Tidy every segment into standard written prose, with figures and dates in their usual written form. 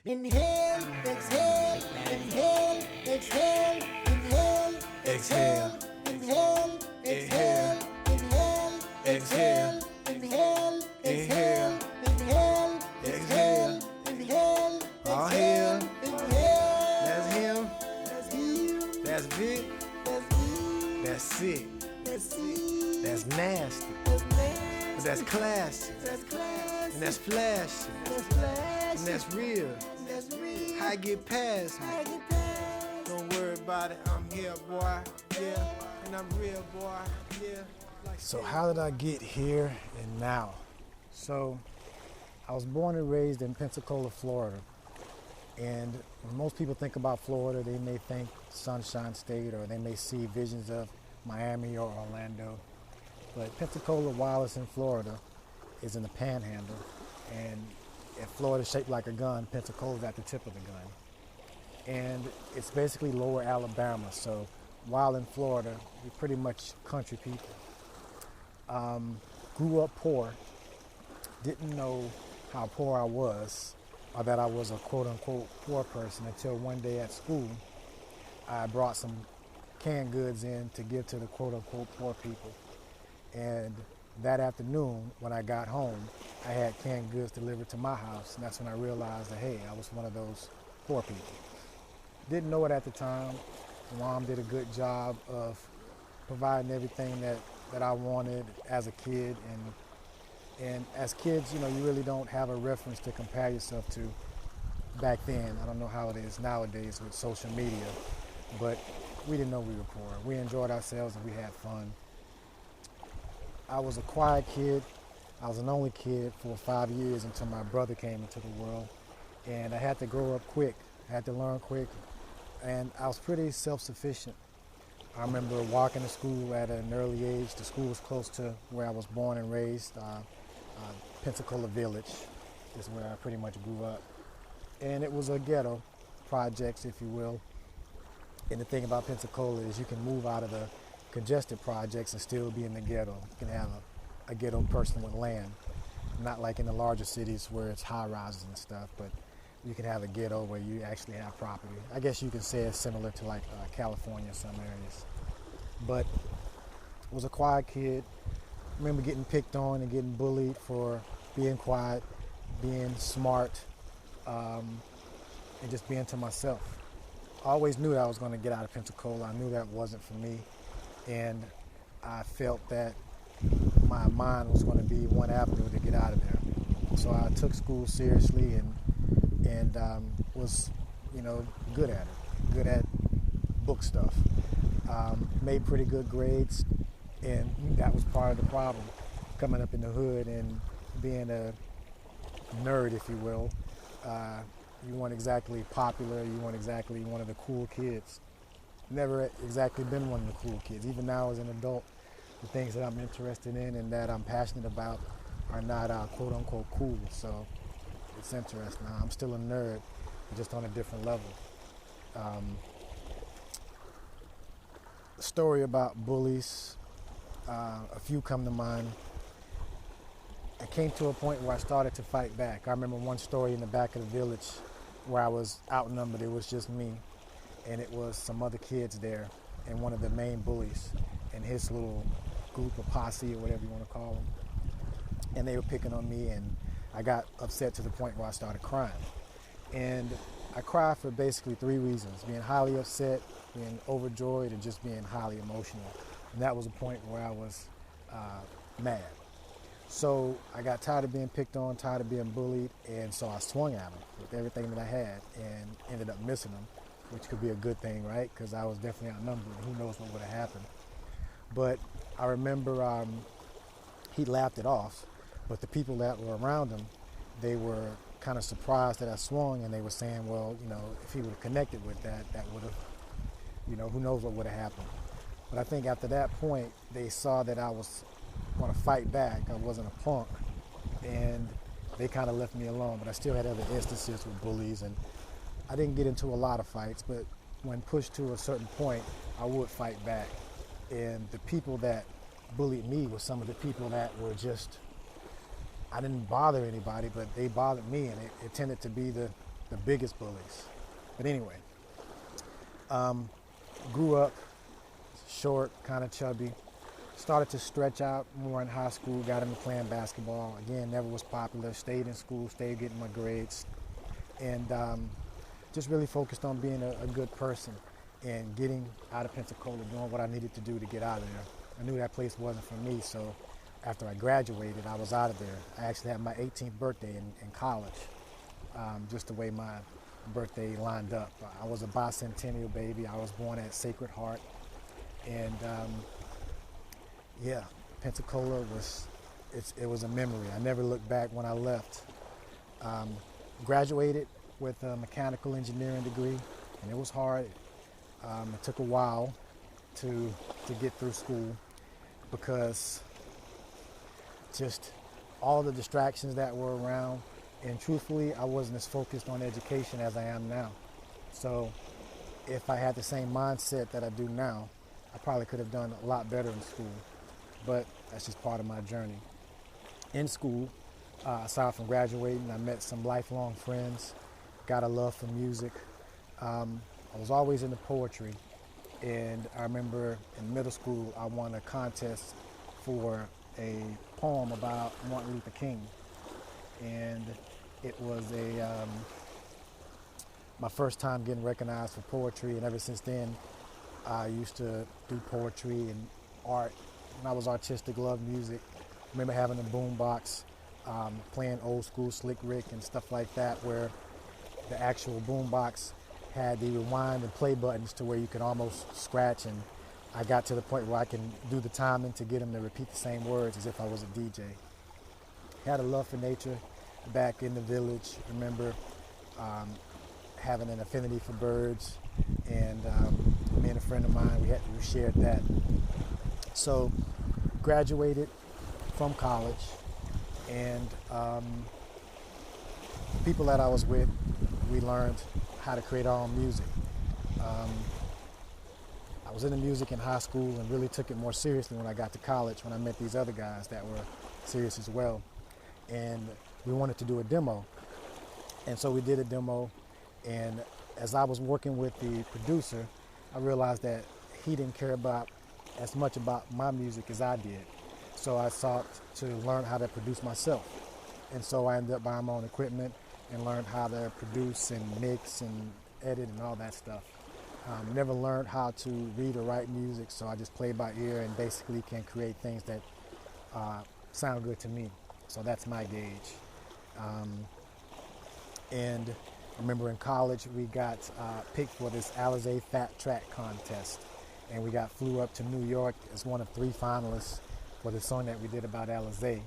Inhale, exhale, inhale, exhale, inhale, exhale, inhale, exhale, inhale, exhale, inhale, exhale, inhale, exhale, inhale, All him. inhale. That's him. That's him. That's Vic. That's me. That's sick. That's me. That's nasty. That's But nasty. that's classy. That's classy. And that's flashy. That's flashy. And that's real. That's real. I get past me. I get past. Don't worry about it. I'm here, boy. Yeah. And I'm real, boy. Yeah. So how did I get here and now? So I was born and raised in Pensacola, Florida. And when most people think about Florida, they may think Sunshine State, or they may see visions of Miami or Orlando. But Pensacola, while it's in Florida, is in the Panhandle. And if Florida's shaped like a gun, Pensacola's at the tip of the gun. And it's basically lower Alabama. So while in Florida, we're pretty much country people. Grew up poor, didn't know how poor I was, or that I was a quote-unquote poor person, until one day at school, I brought some canned goods in to give to the quote-unquote poor people. And that afternoon, when I got home, I had canned goods delivered to my house, and that's when I realized that, hey, I was one of those poor people. Didn't know it at the time. Mom did a good job of providing everything that I wanted as a kid, and as kids, you know, you really don't have a reference to compare yourself to back then. I don't know how it is nowadays with social media, but we didn't know we were poor. We enjoyed ourselves and we had fun. I was a quiet kid. I was an only kid for 5 years until my brother came into the world, and I had to grow up quick. I had to learn quick, and I was pretty self-sufficient. I remember walking to school at an early age. The school was close to where I was born and raised. Pensacola Village is where I pretty much grew up. And it was a ghetto, projects, if you will. And the thing about Pensacola is you can move out of the congested projects and still be in the ghetto. You can have a ghetto person with land. Not like in the larger cities where it's high rises and stuff, but you can have a ghetto where you actually have property. I guess you can say it's similar to like California in some areas. But I was a quiet kid. I remember getting picked on and getting bullied for being quiet, being smart, and just being to myself. I always knew that I was going to get out of Pensacola. I knew that wasn't for me. And I felt that my mind was going to be one avenue to get out of there. So I took school seriously and was, you know, good at it, good at book stuff. Made pretty good grades, and that was part of the problem, coming up in the hood and being a nerd, if you will. You weren't exactly popular, you weren't exactly one of the cool kids. Never exactly been one of the cool kids. Even now as an adult, the things that I'm interested in and that I'm passionate about are not quote-unquote cool, so it's interesting. I'm still a nerd, just on a different level. Story about bullies, a few come to mind. I came to a point where I started to fight back. I remember one story in the back of the village where I was outnumbered. It was just me, and it was some other kids there, and one of the main bullies and his little group of posse, or whatever you want to call them. And they were picking on me, and I got upset to the point where I started crying. And I cried for basically 3 reasons: being highly upset, being overjoyed, and just being highly emotional. And that was a point where I was mad. So I got tired of being picked on, tired of being bullied, and so I swung at him with everything that I had and ended up missing him, which could be a good thing, right? Because I was definitely outnumbered. Who knows what would have happened. But I remember he laughed it off, but the people that were around him, they were kind of surprised that I swung, and they were saying, well, you know, if he would have connected with that, that would have, you know, who knows what would have happened. But I think after that point, they saw that I was going to fight back. I wasn't a punk, and they kind of left me alone. But I still had other instances with bullies, and I didn't get into a lot of fights, but when pushed to a certain point, I would fight back. And the people that bullied me were some of the people that were just, I didn't bother anybody, but they bothered me, and it tended to be the the biggest bullies. But anyway, grew up short, kind of chubby. Started to stretch out more in high school, got into playing basketball. Again, never was popular, stayed in school, stayed getting my grades, and just really focused on being a good person and getting out of Pensacola, doing what I needed to do to get out of there. I knew that place wasn't for me, so after I graduated, I was out of there. I actually had my 18th birthday in college, just the way my birthday lined up. I was a bicentennial baby. I was born at Sacred Heart, and yeah, Pensacola it was a memory. I never looked back when I left. Graduated with a mechanical engineering degree, and it was hard. It took a while to get through school because just all the distractions that were around, and truthfully, I wasn't as focused on education as I am now. So if I had the same mindset that I do now, I probably could have done a lot better in school. But that's just part of my journey. In school, aside from graduating, I met some lifelong friends, got a love for music. I was always into poetry, and I remember in middle school I won a contest for a poem about Martin Luther King, and it was my first time getting recognized for poetry, and ever since then I used to do poetry and art. When I was artistic, loved music. I remember having a boom box, playing old school Slick Rick and stuff like that, where the actual boom box had the rewind and play buttons to where you could almost scratch, and I got to the point where I can do the timing to get them to repeat the same words as if I was a DJ. Had a love for nature back in the village. Remember having an affinity for birds, and me and a friend of mine, we shared that. So graduated from college, and the people that I was with, we learned how to create our own music. I was into music in high school and really took it more seriously when I got to college, when I met these other guys that were serious as well. And we wanted to do a demo. And so we did a demo, and as I was working with the producer, I realized that he didn't care as much about my music as I did. So I sought to learn how to produce myself. And so I ended up buying my own equipment and learned how to produce and mix and edit and all that stuff. Never learned how to read or write music, so I just play by ear and basically can create things that sound good to me. So that's my gauge. And I remember in college we got picked for this Alizé Fat Track contest, and we flew up to New York as one of 3 finalists for the song that we did about Alizé.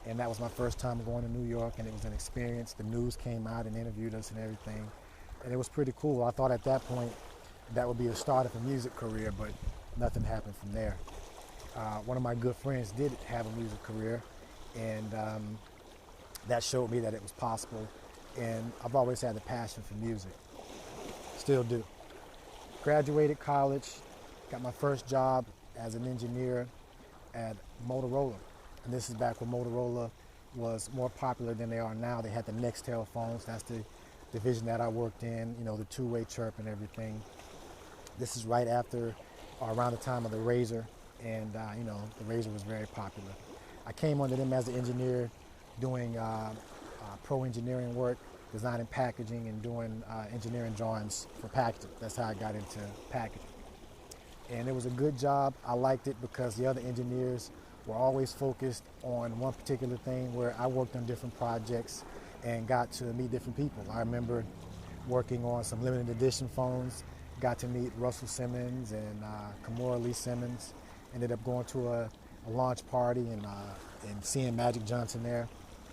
And that was my first time going to New York, and it was an experience. The news came out and interviewed us and everything, and it was pretty cool. I thought at that point that would be the start of a music career, but nothing happened from there. One of my good friends did have a music career, and that showed me that it was possible. And I've always had a passion for music, still do. Graduated college, got my first job as an engineer at Motorola. And this is back when Motorola was more popular than they are now. They had the Nextel phones. That's the division that I worked in, the two-way chirp and everything. This is right after or around the time of the Razor, and the Razor was very popular. I came under them as an engineer doing pro engineering work, designing packaging and doing engineering drawings for packaging. That's how I got into packaging. And it was a good job. I liked it because the other engineers were always focused on one particular thing, where I worked on different projects and got to meet different people. I remember working on some limited edition phones, got to meet Russell Simmons and Kimora Lee Simmons. Ended up going to a launch party and seeing Magic Johnson there.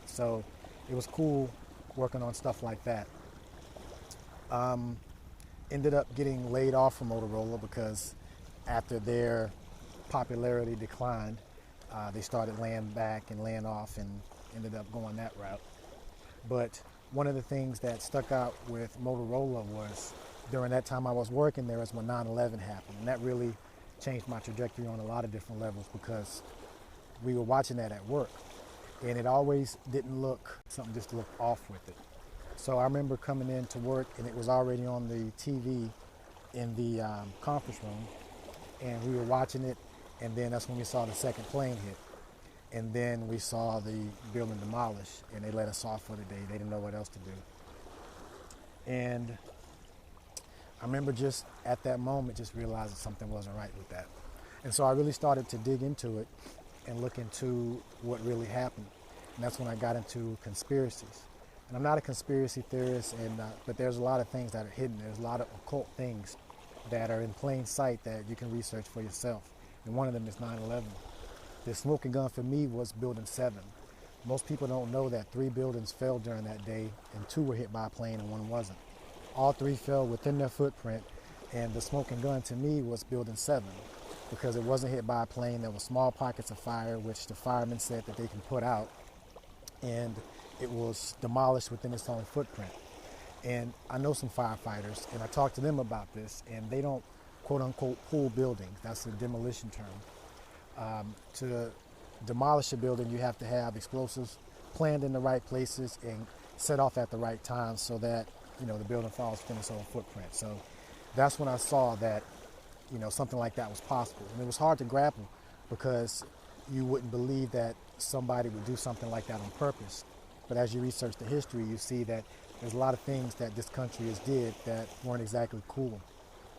So it was cool working on stuff like that. Ended up getting laid off from Motorola because after their popularity declined, they started laying back and laying off, and ended up going that route. But one of the things that stuck out with Motorola was during that time I was working there is when 9/11 happened, and that really changed my trajectory on a lot of different levels, because we were watching that at work, and it always didn't look, something just looked off with it. So I remember coming in to work, and it was already on the TV in the conference room, and we were watching it, and then that's when we saw the second plane hit. And then we saw the building demolished, and they let us off for the day. They didn't know what else to do. And I remember just at that moment just realizing something wasn't right with that. And so I really started to dig into it and look into what really happened. And that's when I got into conspiracies. And I'm not a conspiracy theorist, but there's a lot of things that are hidden. There's a lot of occult things that are in plain sight that you can research for yourself. And one of them is 9/11. The smoking gun for me was Building 7. Most people don't know that 3 buildings fell during that day, and 2 were hit by a plane and 1 wasn't. All 3 fell within their footprint, and the smoking gun to me was Building 7 because it wasn't hit by a plane. There were small pockets of fire, which the firemen said that they can put out, and it was demolished within its own footprint. And I know some firefighters, and I talked to them about this, and they don't quote-unquote pull buildings. That's a demolition term. To demolish a building, you have to have explosives planned in the right places and set off at the right time so that, the building falls within its own footprint. So that's when I saw that, something like that was possible. And it was hard to grapple because you wouldn't believe that somebody would do something like that on purpose. But as you research the history, you see that there's a lot of things that this country has did that weren't exactly cool.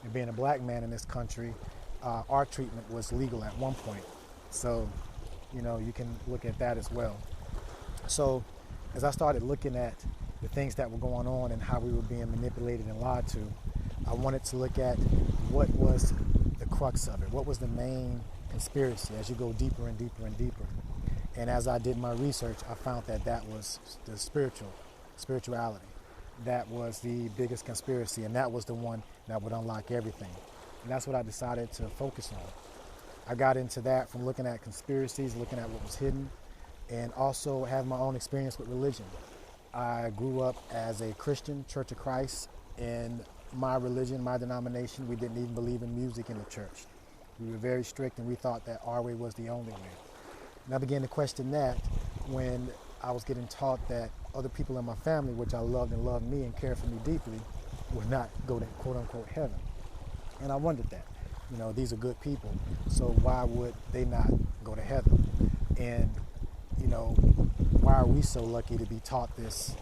And being a black man in this country, art treatment was legal at one point. So, you can look at that as well. So as I started looking at the things that were going on and how we were being manipulated and lied to, I wanted to look at what was the crux of it. What was the main conspiracy as you go deeper and deeper and deeper. And as I did my research, I found that that was the spirituality. That was the biggest conspiracy, and that was the one that would unlock everything. And that's what I decided to focus on. I got into that from looking at conspiracies, looking at what was hidden, and also have my own experience with religion. I grew up as a Christian, Church of Christ. In my religion, my denomination, we didn't even believe in music in the church. We were very strict, and we thought that our way was the only way. And I began to question that when I was getting taught that other people in my family, which I loved and loved me and cared for me deeply, would not go to quote-unquote heaven. And I wondered that. These are good people, so why would they not go to heaven? And, why are we so lucky to be taught this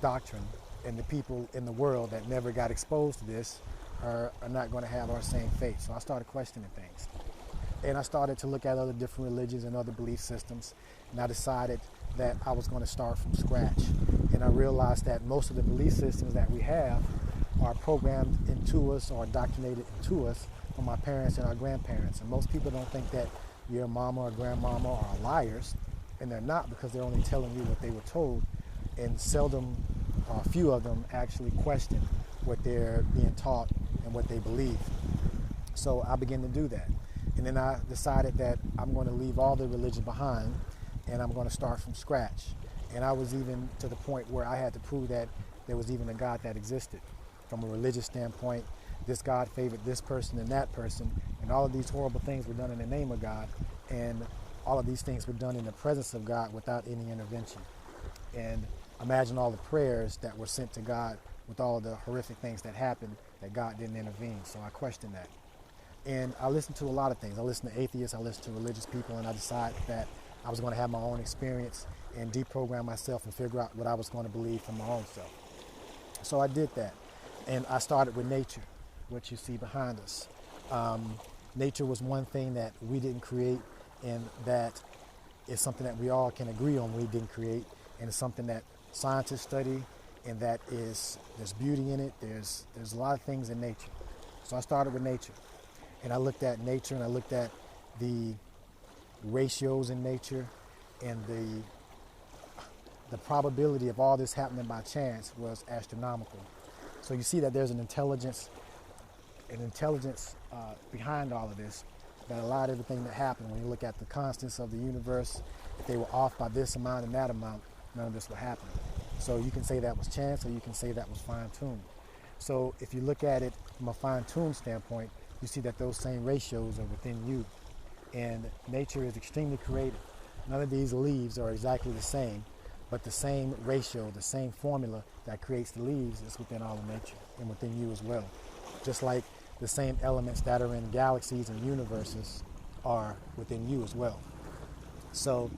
doctrine, and the people in the world that never got exposed to this are not going to have our same faith? So I started questioning things. And I started to look at other different religions and other belief systems, and I decided that I was going to start from scratch. And I realized that most of the belief systems that we have are programmed into us or indoctrinated into us from our parents and our grandparents. And most people don't think that your mama or grandmama are liars, and they're not, because they're only telling you what they were told, and seldom, or a few of them, actually question what they're being taught and what they believe. So I began to do that. And then I decided that I'm going to leave all the religion behind, and I'm going to start from scratch. And I was even to the point where I had to prove that there was even a God that existed. From a religious standpoint, this God favored this person and that person, and all of these horrible things were done in the name of God, and all of these things were done in the presence of God without any intervention. And imagine all the prayers that were sent to God with all of the horrific things that happened that God didn't intervene. So I questioned that. And I listened to a lot of things. I listened to atheists, I listened to religious people, and I decided that I was going to have my own experience and deprogram myself and figure out what I was going to believe for my own self. So I did that. And I started with nature, what you see behind us. Nature was one thing that we didn't create, and that is something that we all can agree on we didn't create, and it's something that scientists study, and that there's beauty in it. There's a lot of things in nature. So I started with nature. And I looked at nature, and I looked at the ratios in nature, and the probability of all this happening by chance was astronomical. So you see that there's an intelligence behind all of this that allowed everything to happen. When you look at the constants of the universe, if they were off by this amount and that amount, none of this would happen. So you can say that was chance, or you can say that was fine-tuned. So if you look at it from a fine-tuned standpoint, you see that those same ratios are within you. And nature is extremely creative. None of these leaves are exactly the same, But the same ratio, the same formula that creates the leaves is within all of nature and within you as well. Just like the same elements that are in galaxies and universes are within you as well. So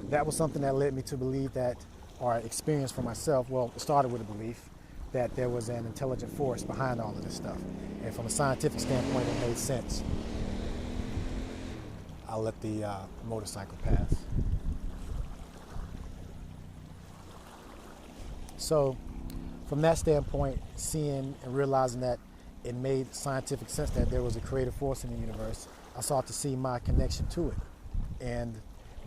that was something that led me to believe that, or experience for myself, well, it started with a belief that there was an intelligent force behind all of this stuff. And from a scientific standpoint, it made sense. I'll let the motorcycle pass. So from that standpoint, seeing and realizing that it made scientific sense that there was a creative force in the universe, I sought to see my connection to it. And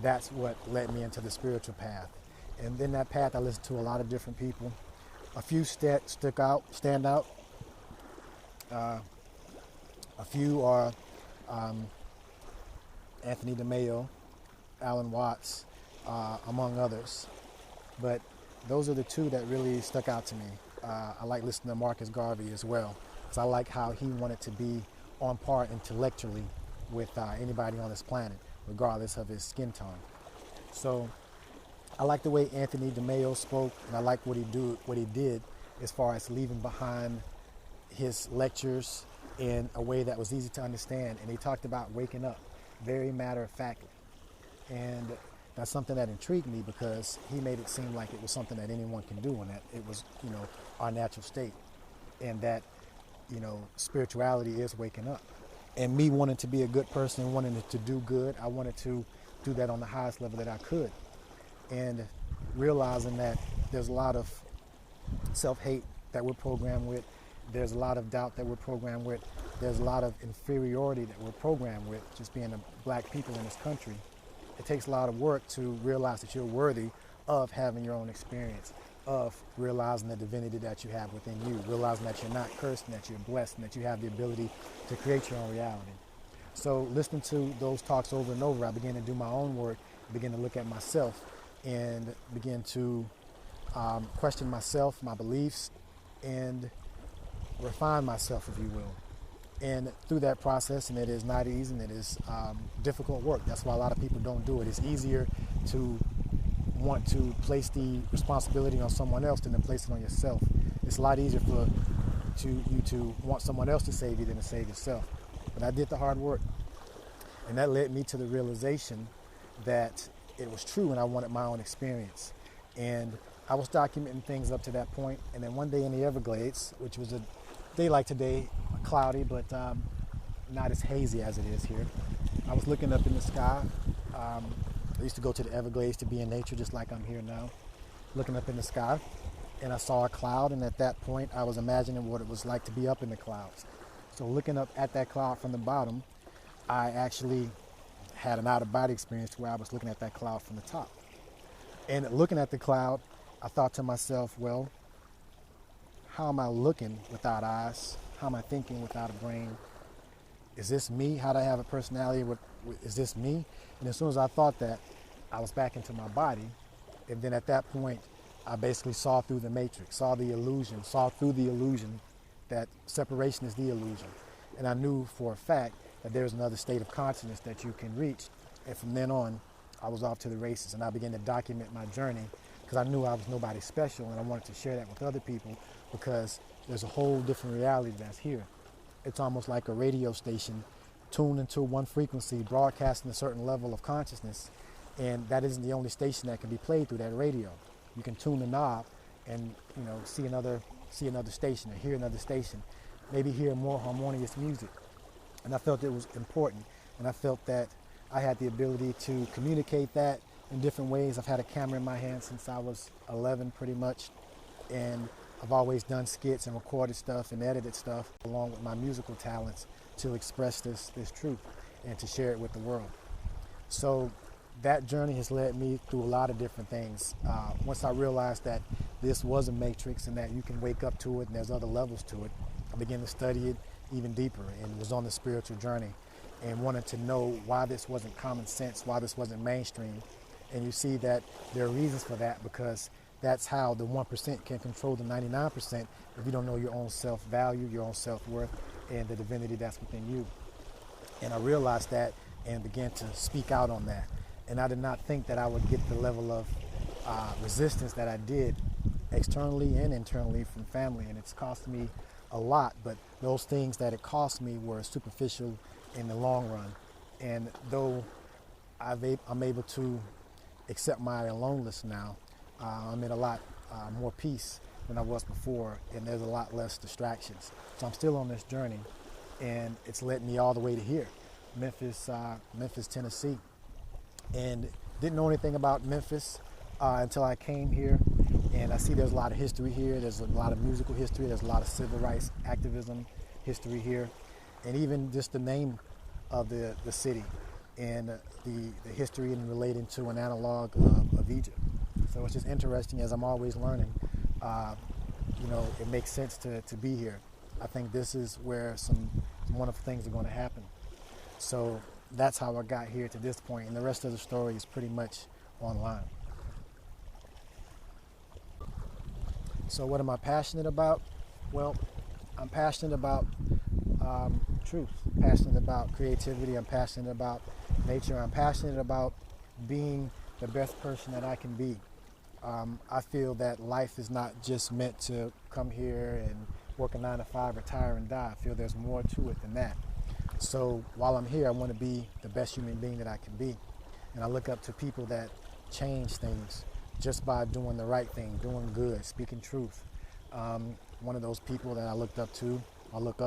that's what led me into the spiritual path. And in that path, I listened to a lot of different people. A few stand out. A few are Anthony DeMeo, Alan Watts, among others. But those are the two that really stuck out to me. I like listening to Marcus Garvey as well, because I like how he wanted to be on par intellectually with anybody on this planet, regardless of his skin tone. So I like the way Anthony DeMeo spoke, and I like what he did as far as leaving behind his lectures in a way that was easy to understand. And he talked about waking up very matter-of-factly. And that's something that intrigued me, because he made it seem like it was something that anyone can do, and that it was, our natural state, and that, spirituality is waking up. And me wanting to be a good person and wanting to do good, I wanted to do that on the highest level that I could. And realizing that there's a lot of self-hate that we're programmed with, there's a lot of doubt that we're programmed with, there's a lot of inferiority that we're programmed with, just being a black people in this country. It takes a lot of work to realize that you're worthy of having your own experience, of realizing the divinity that you have within you, realizing that you're not cursed and that you're blessed and that you have the ability to create your own reality. So listening to those talks over and over, I began to do my own work, began to look at myself, and begin to question myself, my beliefs, and refine myself, if you will. And through that process, and it is not easy, and it is difficult work. That's why a lot of people don't do it. It's easier to want to place the responsibility on someone else than to place it on yourself. It's a lot easier for you to want someone else to save you than to save yourself. But I did the hard work. And that led me to the realization that it was true, and I wanted my own experience. And I was documenting things up to that point. And then one day in the Everglades, which was a day like today, cloudy, but not as hazy as it is here, I was looking up in the sky. I used to go to the Everglades to be in nature, just like I'm here now, looking up in the sky. And I saw a cloud, and at that point, I was imagining what it was like to be up in the clouds. So looking up at that cloud from the bottom, I actually had an out-of-body experience where I was looking at that cloud from the top. And looking at the cloud, I thought to myself, well, how am I looking without eyes? How am I thinking without a brain? Is this me? How do I have a personality? Is this me? And as soon as I thought that, I was back into my body. And then at that point, I basically saw through the matrix, saw the illusion, saw through the illusion that separation is the illusion. And I knew for a fact that there's another state of consciousness that you can reach. And from then on, I was off to the races, and I began to document my journey, because I knew I was nobody special, and I wanted to share that with other people, because there's a whole different reality that's here. It's almost like a radio station tuned into one frequency, broadcasting a certain level of consciousness, and that isn't the only station that can be played through that radio. You can tune the knob and see another station, or hear another station, maybe hear more harmonious music. And I felt it was important, and I felt that I had the ability to communicate that in different ways. I've had a camera in my hand since I was 11 pretty much, and I've always done skits and recorded stuff and edited stuff along with my musical talents to express this truth and to share it with the world. So that journey has led me through a lot of different things. Once I realized that this was a matrix and that you can wake up to it and there's other levels to it, I began to study it even deeper and was on the spiritual journey and wanted to know why this wasn't common sense, why this wasn't mainstream. And you see that there are reasons for that, because that's how the 1% can control the 99% if you don't know your own self-value, your own self-worth, and the divinity that's within you. And I realized that and began to speak out on that. And I did not think that I would get the level of resistance that I did externally and internally from family, and it's cost me a lot, but those things that it cost me were superficial in the long run. And though I'm able to accept my aloneness now, I'm in a lot more peace than I was before, and there's a lot less distractions. So I'm still on this journey, and it's led me all the way to here, Memphis, Tennessee. And didn't know anything about Memphis until I came here, and I see there's a lot of history here. There's a lot of musical history. There's a lot of civil rights activism history here, and even just the name of the city and the history and relating to an analog of Egypt. So it's just interesting, as I'm always learning. It makes sense to be here. I think this is where some wonderful things are going to happen. So that's how I got here to this point, and the rest of the story is pretty much online. So what am I passionate about? Well, I'm passionate about truth, passionate about creativity, I'm passionate about nature, I'm passionate about being the best person that I can be. I feel that life is not just meant to come here and work a 9 to 5, retire and die. I feel there's more to it than that. So while I'm here, I want to be the best human being that I can be. And I look up to people that change things just by doing the right thing, doing good, speaking truth. One of those people that I look up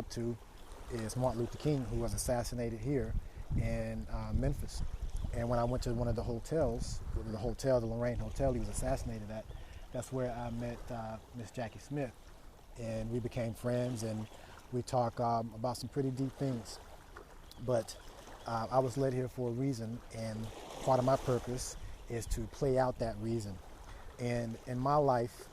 to is Martin Luther King, who was assassinated here in Memphis. And when I went to one of the hotels, the Lorraine Hotel he was assassinated at, that's where I met Miss Jackie Smith. And we became friends, and we talk about some pretty deep things. But I was led here for a reason, and part of my purpose is to play out that reason. And in my life,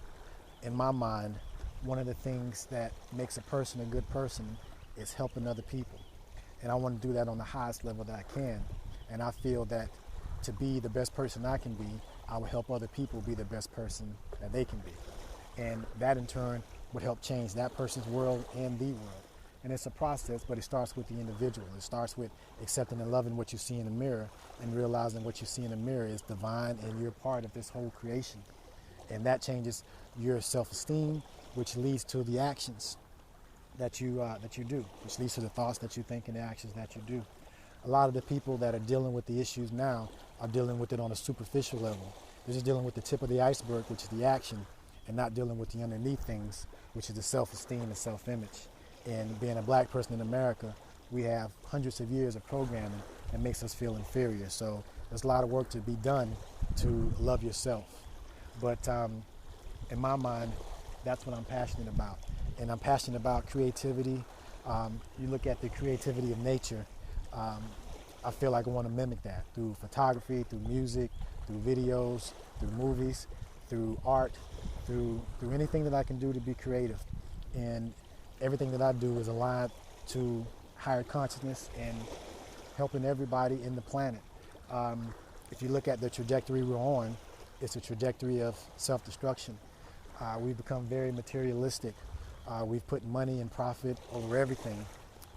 in my mind, one of the things that makes a person a good person is helping other people. And I want to do that on the highest level that I can. And I feel that to be the best person I can be, I will help other people be the best person that they can be. And that in turn would help change that person's world and the world. And it's a process, but it starts with the individual. It starts with accepting and loving what you see in the mirror and realizing what you see in the mirror is divine and you're part of this whole creation. And that changes your self-esteem, which leads to the actions that you do, which leads to the thoughts that you think and the actions that you do. A lot of the people that are dealing with the issues now are dealing with it on a superficial level. They're just dealing with the tip of the iceberg, which is the action, and not dealing with the underneath things, which is the self-esteem and self-image. And being a black person in America, we have hundreds of years of programming that makes us feel inferior. So there's a lot of work to be done to love yourself. But in my mind, that's what I'm passionate about. And I'm passionate about creativity. You look at the creativity of nature, I feel like I want to mimic that through photography, through music, through videos, through movies, through art, through anything that I can do to be creative. And everything that I do is aligned to higher consciousness and helping everybody in the planet. If you look at the trajectory we're on, it's a trajectory of self-destruction. We've become very materialistic. We've put money and profit over everything,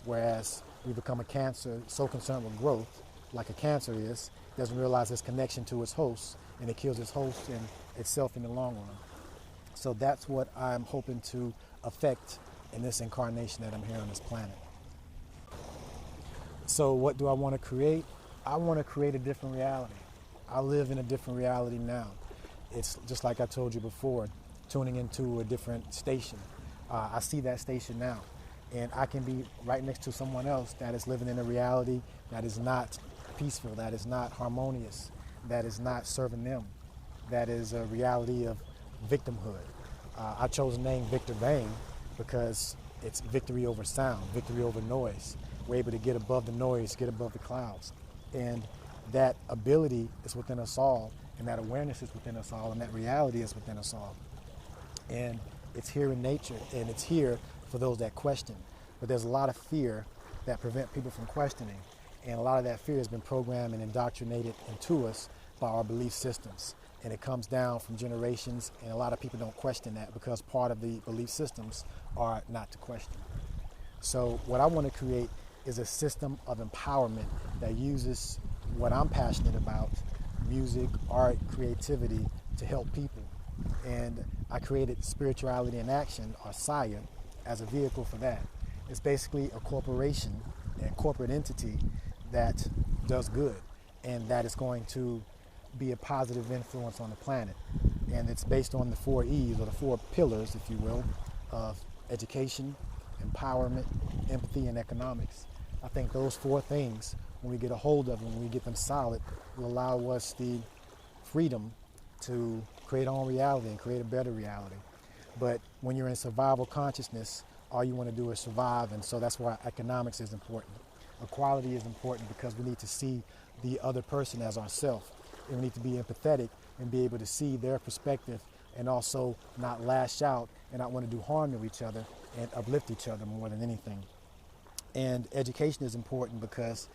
whereas we've become a cancer so concerned with growth, like a cancer is, doesn't realize its connection to its host, and it kills its host and itself in the long run. So that's what I'm hoping to affect in this incarnation that I'm here on this planet. So what do I want to create? I want to create a different reality. I live in a different reality now. It's just like I told you before, tuning into a different station. I see that station now, and I can be right next to someone else that is living in a reality that is not peaceful, that is not harmonious, that is not serving them, that is a reality of victimhood. I chose the name vikterbang because it's victory over sound, victory over noise. We're able to get above the noise, get above the clouds. And that ability is within us all, and that awareness is within us all, and that reality is within us all. And it's here in nature, and it's here for those that question. But there's a lot of fear that prevent people from questioning. And a lot of that fear has been programmed and indoctrinated into us by our belief systems. And it comes down from generations, and a lot of people don't question that because part of the belief systems are not to question. So what I want to create is a system of empowerment that uses what I'm passionate about, music, art, creativity, to help people. And I created Spirituality in Action, or SIA, as a vehicle for that. It's basically a corporation and corporate entity that does good and that is going to be a positive influence on the planet. And it's based on the 4 E's, or the 4 pillars, if you will, of education, empowerment, empathy, and economics. I think those 4 things, when we get a hold of them, when we get them solid, will allow us the freedom to create our own reality and create a better reality. But when you're in survival consciousness, all you want to do is survive, and so that's why economics is important. Equality is important because we need to see the other person as ourselves, and we need to be empathetic and be able to see their perspective and also not lash out and not want to do harm to each other and uplift each other more than anything. And education is important because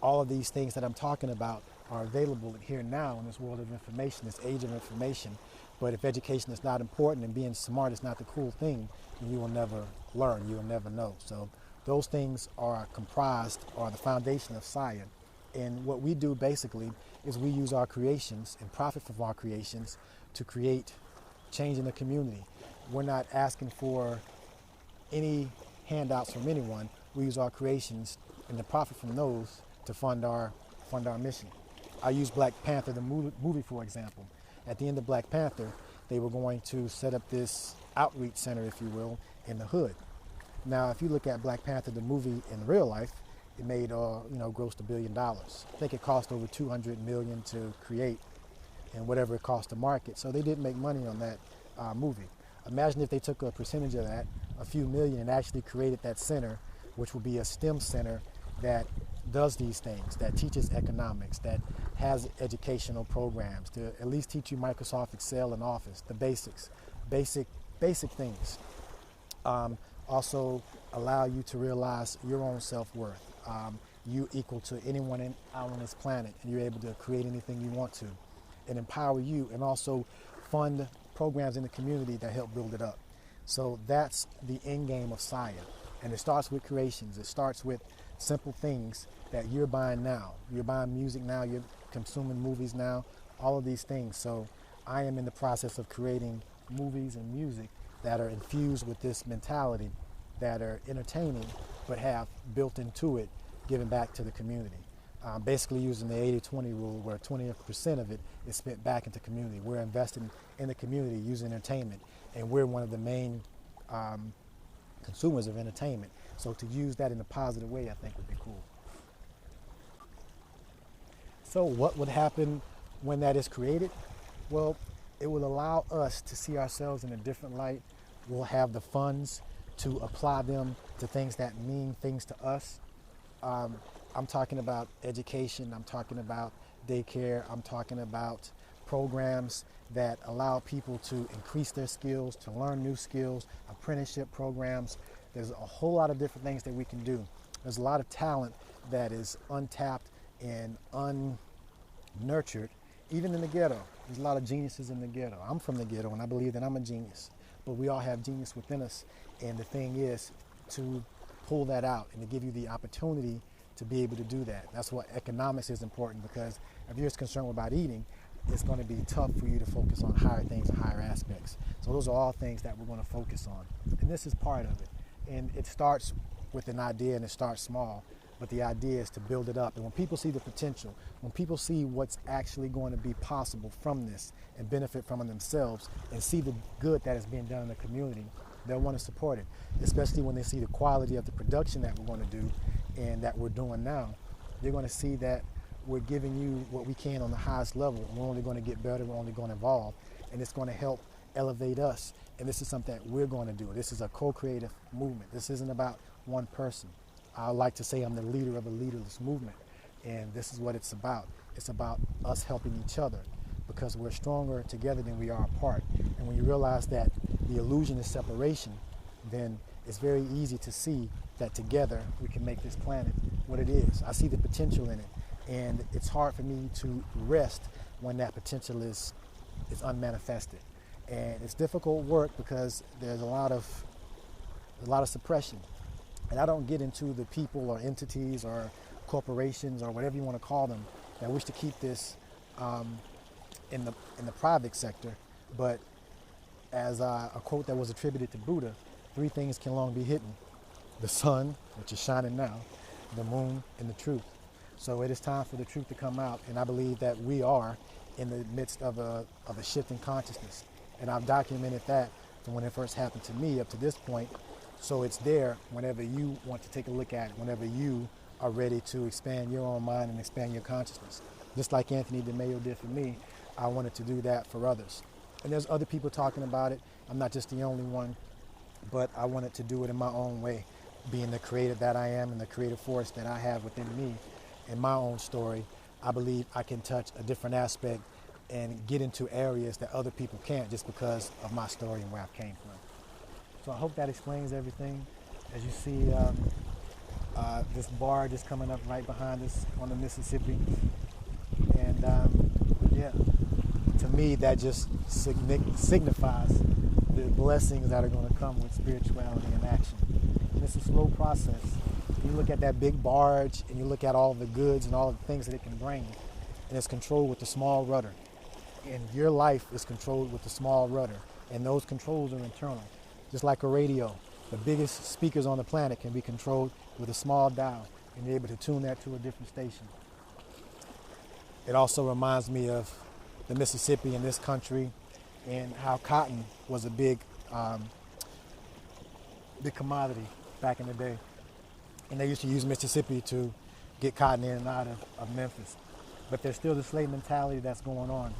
all of these things that I'm talking about are available here now in this world of information, this age of information. But if education is not important and being smart is not the cool thing, then you will never learn, you will never know. So those things are comprised, or the foundation of SIA. And what we do basically is we use our creations and profit from our creations to create change in the community. We're not asking for any handouts from anyone. We use our creations and the profit from those to fund our mission. I use Black Panther, the movie, for example. At the end of Black Panther, they were going to set up this outreach center, if you will, in the hood. Now, if you look at Black Panther, the movie, in real life, it made, grossed $1 billion. I think it cost over $200 million to create, and whatever it cost to market. So they didn't make money on that movie. Imagine if they took a percentage of that, a few million, and actually created that center, which would be a STEM center that does these things, that teaches economics, that has educational programs to at least teach you Microsoft Excel and Office, the basics, basic things. Also allow you to realize your own self-worth. You equal to anyone out on this planet, and you're able to create anything you want to, and empower you, and also fund programs in the community that help build it up. So that's the end game of SIA. And it starts with creations. It starts with simple things that you're buying now. You're buying music now, you're consuming movies now, all of these things. So I am in the process of creating movies and music that are infused with this mentality, that are entertaining, but have built into it giving back to the community. Basically using the 80-20 rule, where 20% of it is spent back into community. We're investing in the community using entertainment, and we're one of the main consumers of entertainment. So to use that in a positive way, I think would be cool. So what would happen when that is created? Well, it will allow us to see ourselves in a different light. We'll have the funds to apply them to things that mean things to us. I'm talking about education, I'm talking about daycare, I'm talking about programs that allow people to increase their skills, to learn new skills, apprenticeship programs. There's a whole lot of different things that we can do. There's a lot of talent that is untapped and unnurtured, even in the ghetto. There's a lot of geniuses in the ghetto. I'm from the ghetto, and I believe that I'm a genius. But we all have genius within us, and the thing is to pull that out and to give you the opportunity to be able to do that. That's why economics is important, because if you're concerned about eating, it's going to be tough for you to focus on higher things and higher aspects. So those are all things that we're going to focus on. And this is part of it. And it starts with an idea, and it starts small, but the idea is to build it up. And when people see the potential, when people see what's actually going to be possible from this and benefit from it themselves, and see the good that is being done in the community, they'll want to support it, especially when they see the quality of the production that we're going to do and that we're doing now. They're going to see that we're giving you what we can on the highest level, and we're only going to get better, we're only going to evolve, and it's going to help elevate us. And this is something that we're going to do. This is a co-creative movement. This isn't about one person. I like to say I'm the leader of a leaderless movement, and this is what it's about. It's about us helping each other, because we're stronger together than we are apart. And when you realize that the illusion is separation, then it's very easy to see that together we can make this planet what it is. I see the potential in it, and it's hard for me to rest when that potential is unmanifested. And it's difficult work because there's a lot of suppression. And I don't get into the people or entities or corporations or whatever you want to call them that wish to keep this in the private sector, but as a quote that was attributed to Buddha, three things can long be hidden: the sun, which is shining now, the moon, and the truth. So it is time for the truth to come out, and I believe that we are in the midst of a shift in consciousness. And I've documented that from when it first happened to me up to this point. So it's there whenever you want to take a look at it, whenever you are ready to expand your own mind and expand your consciousness. Just like Anthony DeMayo did for me, I wanted to do that for others. And there's other people talking about it. I'm not just the only one, but I wanted to do it in my own way, being the creator that I am and the creative force that I have within me. In my own story, I believe I can touch a different aspect and get into areas that other people can't just because of my story and where I came from. So I hope that explains everything. As you see, this bar just coming up right behind us on the Mississippi. And yeah, to me, that just signifies the blessings that are going to come with spirituality and action. And it's a slow process. You look at that big barge and you look at all the goods and all the things that it can bring, and it's controlled with the small rudder. And your life is controlled with the small rudder, and those controls are internal. Just like a radio, the biggest speakers on the planet can be controlled with a small dial, and you're able to tune that to a different station. It also reminds me of the Mississippi in this country and how cotton was a big commodity back in the day. And they used to use Mississippi to get cotton in and out of Memphis. But there's still the slave mentality that's going on.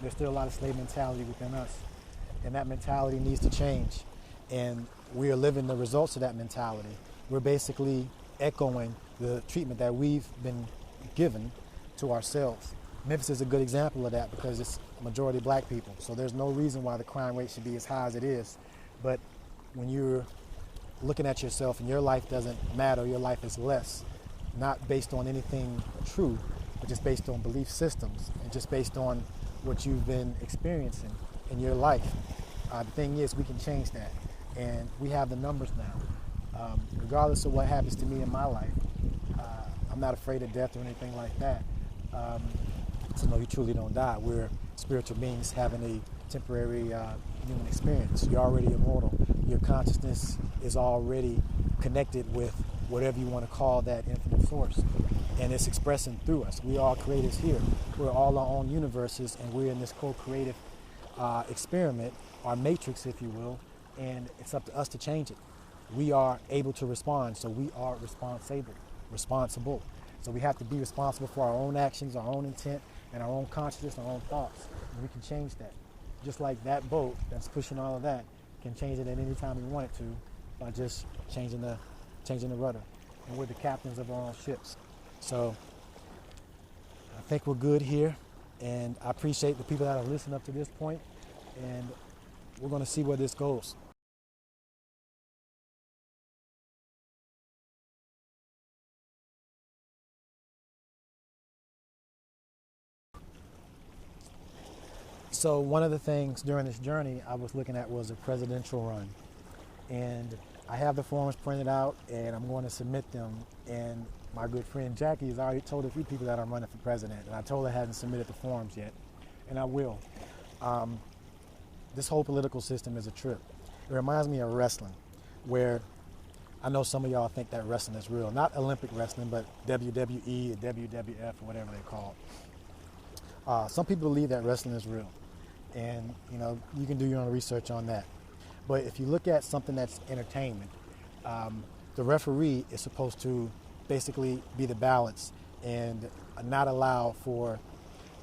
There's still a lot of slave mentality within us. And that mentality needs to change. And we are living the results of that mentality. We're basically echoing the treatment that we've been given to ourselves. Memphis is a good example of that because it's majority black people. So there's no reason why the crime rate should be as high as it is. But when you're looking at yourself and your life doesn't matter, your life is less, not based on anything true, but just based on belief systems and just based on what you've been experiencing in your life. The thing is, we can change that. And we have the numbers now. Regardless of what happens to me in my life, I'm not afraid of death or anything like that. So no, you truly don't die. We're spiritual beings having a temporary human experience. You're already immortal. Your consciousness is already connected with whatever you want to call that infinite source. And it's expressing through us. We are creators here. We're all our own universes, and we're in this co-creative experiment, our matrix, if you will, and it's up to us to change it. We are able to respond, so we are responsible. So we have to be responsible for our own actions, our own intent, and our own consciousness, our own thoughts. And we can change that. Just like that boat that's pushing all of that can change it at any time we want it to by just changing the rudder. And we're the captains of our own ships. So I think we're good here, and I appreciate the people that have listened up to this point, and we're going to see where this goes. So one of the things during this journey I was looking at was a presidential run. And I have the forms printed out, and I'm going to submit them. And my good friend Jackie has already told a few people that I'm running for president, and I told her I hadn't submitted the forms yet, and I will. This whole political system is a trip. It reminds me of wrestling, where I know some of y'all think that wrestling is real. Not Olympic wrestling, but WWE or WWF or whatever they call it. Some people believe that wrestling is real. And, you know, you can do your own research on that. But if you look at something that's entertainment, the referee is supposed to basically be the balance and not allow for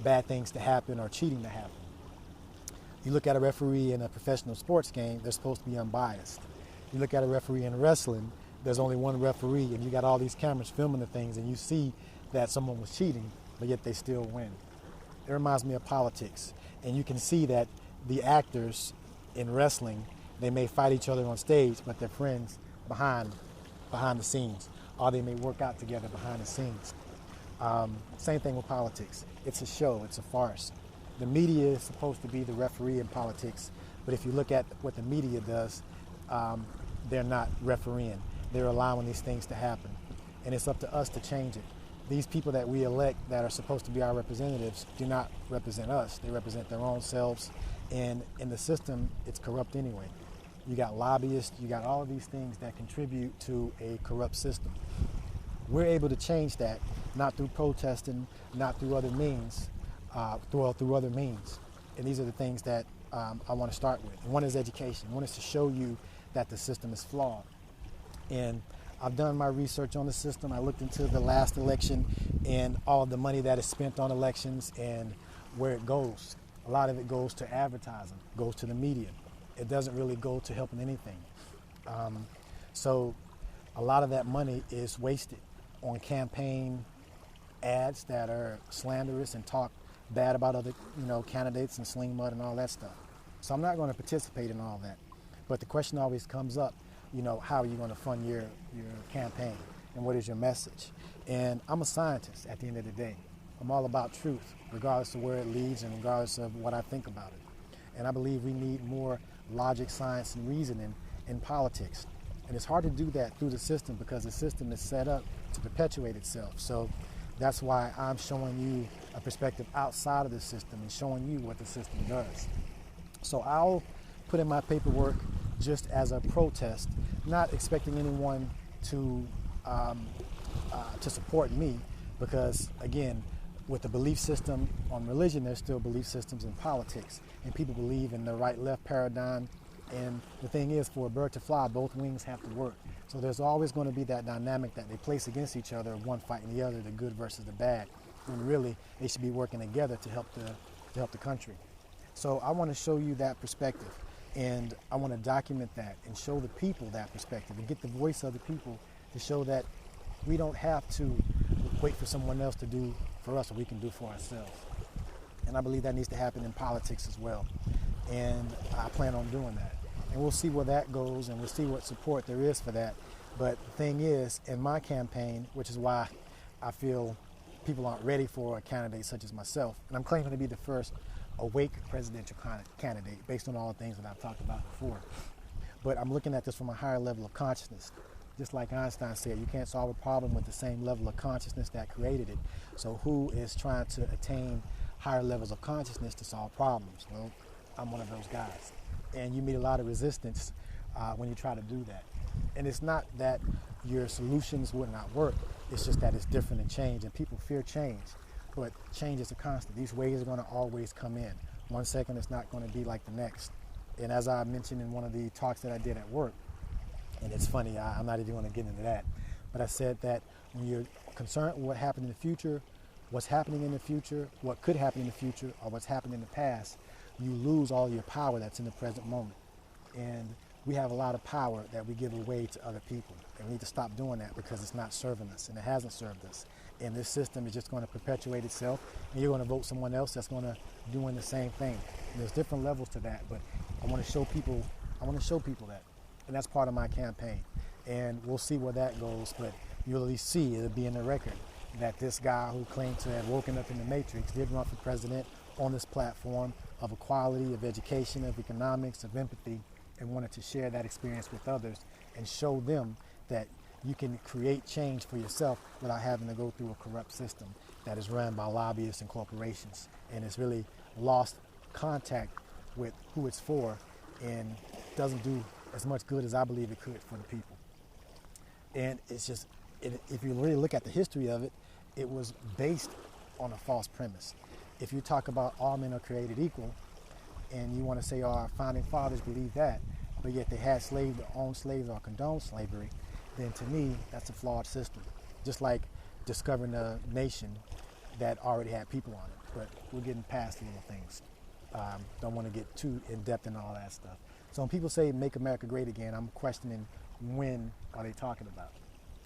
bad things to happen or cheating to happen. You look at a referee in a professional sports game, they're supposed to be unbiased. You look at a referee in wrestling, there's only one referee, and you got all these cameras filming the things, and you see that someone was cheating, but yet they still win. It reminds me of politics. And you can see that the actors in wrestling, they may fight each other on stage, but they're friends behind the scenes, or they may work out together behind the scenes. Same thing with politics. It's a show, it's a farce. The media is supposed to be the referee in politics, but if you look at what the media does, they're not refereeing. They're allowing these things to happen. And it's up to us to change it. these people that we elect that are supposed to be our representatives do not represent us. They represent their own selves. And in the system, it's corrupt anyway. You got lobbyists, you got all of these things that contribute to a corrupt system. We're able to change that, not through protesting, not through other means, through other means. And these are the things that I want to start with. One is education. One is to show you that the system is flawed. And I've done my research on the system. I looked into the last election and all the money that is spent on elections and where it goes. A lot of it goes to advertising, goes to the media. It doesn't really go to helping anything. So a lot of that money is wasted on campaign ads that are slanderous and talk bad about other, candidates and sling mud and all that stuff. So I'm not going to participate in all that. But the question always comes up, how are you going to fund your campaign and what is your message? And I'm a scientist at the end of the day. I'm all about truth, regardless of where it leads and regardless of what I think about it. And I believe we need more logic, science, and reasoning in politics. And it's hard to do that through the system because the system is set up to perpetuate itself. So that's why I'm showing you a perspective outside of the system and showing you what the system does. So I'll put in my paperwork just as a protest, not expecting anyone to support me because, again, with the belief system on religion, there's still belief systems in politics. And people believe in the right-left paradigm. And the thing is, for a bird to fly, both wings have to work. So there's always going to be that dynamic that they place against each other, one fighting the other, the good versus the bad. When really, they should be working together to help the country. So I want to show you that perspective. And I want to document that and show the people that perspective and get the voice of the people to show that we don't have to wait for someone else to do for us what we can do for ourselves. And I believe that needs to happen in politics as well. And I plan on doing that. And we'll see where that goes and we'll see what support there is for that. But the thing is, in my campaign, which is why I feel people aren't ready for a candidate such as myself, and I'm claiming to be the first awake presidential candidate based on all the things that I've talked about before. But I'm looking at this from a higher level of consciousness. Just like Einstein said, you can't solve a problem with the same level of consciousness that created it. So who is trying to attain higher levels of consciousness to solve problems? Well, I'm one of those guys. And you meet a lot of resistance when you try to do that. And it's not that your solutions would not work. It's just that it's different and change, and people fear change. But change is a constant. These waves are going to always come in. 1 second it's not going to be like the next. And as I mentioned in one of the talks that I did at work, and it's funny, I'm not even going to get into that, but I said that when you're concerned with what happened in the future, what's happening in the future, what could happen in the future, or what's happened in the past, you lose all your power that's in the present moment. And we have a lot of power that we give away to other people. And we need to stop doing that because it's not serving us, and it hasn't served us. And this system is just going to perpetuate itself, and you're going to vote someone else that's going to doing the same thing. And there's different levels to that, but I want to show people that. And that's part of my campaign. And we'll see where that goes, but you'll at least see, it'll be in the record, that this guy who claimed to have woken up in the Matrix did run for president on this platform of equality, of education, of economics, of empathy, and wanted to share that experience with others and show them that you can create change for yourself without having to go through a corrupt system that is run by lobbyists and corporations. And it's really lost contact with who it's for and doesn't do as much good as I believe it could for the people. And it's just, if you really look at the history of it, it was based on a false premise. If you talk about all men are created equal, and you want to say our founding fathers believed that, but yet they had slaves or owned slaves or condoned slavery, then to me, that's a flawed system. Just like discovering a nation that already had people on it. But we're getting past the little things. Don't want to get too in-depth in all that stuff. So when people say make America great again, I'm questioning when are they talking about.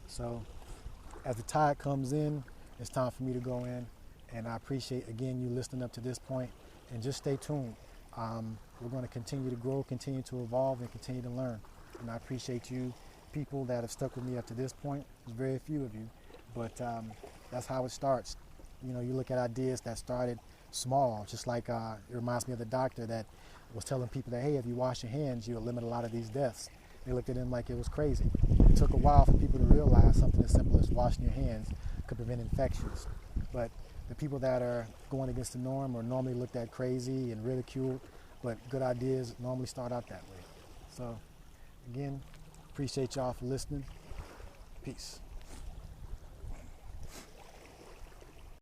So as the tide comes in, it's time for me to go in. And I appreciate, again, you listening up to this point. And just stay tuned. We're going to continue to grow, continue to evolve, and continue to learn. And I appreciate you people that have stuck with me up to this point. There's very few of you, but that's how it starts. You know, you look at ideas that started small, just like it reminds me of the doctor that was telling people that, hey, if you wash your hands, you'll limit a lot of these deaths. They looked at him like it was crazy. It took a while for people to realize something as simple as washing your hands could prevent infections. But the people that are going against the norm are normally looked at crazy and ridiculed, but good ideas normally start out that way. So again, appreciate y'all for listening. Peace.